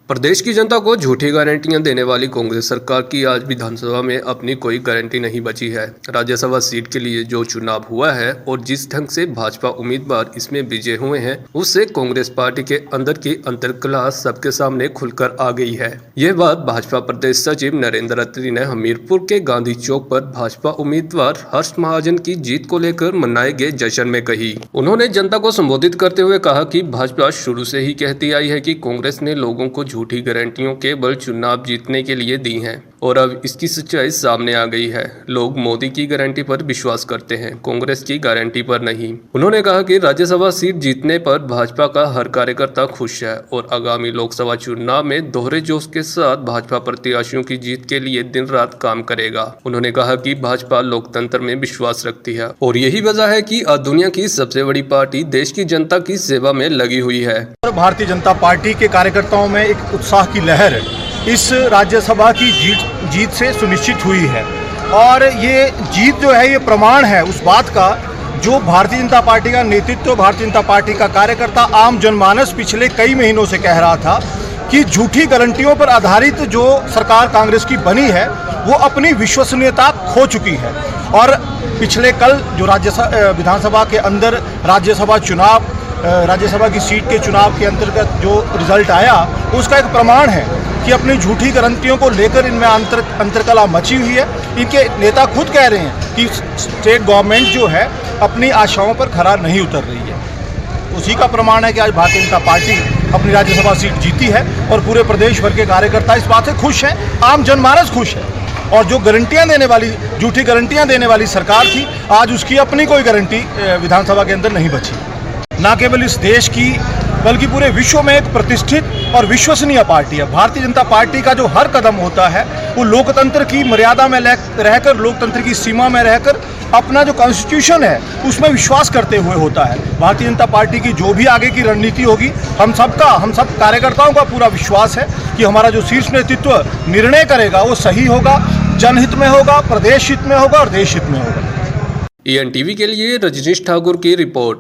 प्रदेश की जनता को झूठी गारंटियां देने वाली कांग्रेस सरकार की आज विधानसभा में अपनी कोई गारंटी नहीं बची है। राज्यसभा सीट के लिए जो चुनाव हुआ है और जिस ढंग से भाजपा उम्मीदवार इसमें विजय हुए हैं, उससे कांग्रेस पार्टी के अंदर की अंतर्कलह सबके सामने खुलकर आ गई है। यह बात भाजपा प्रदेश सचिव नरेंद्र अत्री ने हमीरपुर के गांधी चौक पर भाजपा उम्मीदवार हर्ष महाजन की जीत को लेकर मनाए गए जश्न में कही। उन्होंने जनता को संबोधित करते हुए कहा कि भाजपा शुरू से ही कहती आई है कि कांग्रेस ने लोगों को झूठी गारंटियों केवल चुनाव जीतने के लिए दी हैं और अब इसकी सच्चाई सामने आ गई है। लोग मोदी की गारंटी पर विश्वास करते हैं, कांग्रेस की गारंटी पर नहीं। उन्होंने कहा कि राज्यसभा सीट जीतने पर भाजपा का हर कार्यकर्ता खुश है और आगामी लोकसभा चुनाव में दोहरे जोश के साथ भाजपा प्रत्याशियों की जीत के लिए दिन रात काम करेगा। उन्होंने कहा कि भाजपा लोकतंत्र में विश्वास रखती है और यही वजह है कि आज दुनिया की सबसे बड़ी पार्टी देश की जनता की सेवा में लगी हुई है। भारतीय जनता पार्टी के कार्यकर्ताओं में एक उत्साह की लहर इस राज्यसभा की जीत से सुनिश्चित हुई है और ये जीत जो है ये प्रमाण है उस बात का जो भारतीय जनता पार्टी का नेतृत्व, भारतीय जनता पार्टी का कार्यकर्ता, आम जनमानस पिछले कई महीनों से कह रहा था कि झूठी गारंटियों पर आधारित जो सरकार कांग्रेस की बनी है वो अपनी विश्वसनीयता खो चुकी है। और पिछले कल जो विधानसभा के अंदर राज्यसभा की सीट के चुनाव के अंतर्गत जो रिजल्ट आया उसका एक प्रमाण है कि अपनी झूठी गारंटियों को लेकर इनमें अंतर्कलह मची हुई है। इनके नेता खुद कह रहे हैं कि स्टेट गवर्नमेंट जो है अपनी आशाओं पर खरा नहीं उतर रही है। उसी का प्रमाण है कि आज भारतीय जनता पार्टी अपनी राज्यसभा सीट जीती है और पूरे प्रदेश भर के कार्यकर्ता इस बात से खुश हैं, आम जनमानस खुश है। और जो गारंटियां देने वाली, झूठी गारंटियां देने वाली सरकार थी, आज उसकी अपनी कोई गारंटी विधानसभा के अंदर नहीं बची। न केवल इस देश की बल्कि पूरे विश्व में एक प्रतिष्ठित और विश्वसनीय पार्टी है। भारतीय जनता पार्टी का जो हर कदम होता है वो लोकतंत्र की मर्यादा में रहकर, लोकतंत्र की सीमा में रहकर अपना जो कॉन्स्टिट्यूशन है उसमें विश्वास करते हुए होता है। भारतीय जनता पार्टी की जो भी आगे की रणनीति होगी, हम सब कार्यकर्ताओं का पूरा विश्वास है कि हमारा जो शीर्ष नेतृत्व निर्णय करेगा वो सही होगा, जनहित में होगा, प्रदेश हित में होगा और देश हित में होगा। ENTV के लिए रजनीश ठाकुर की रिपोर्ट।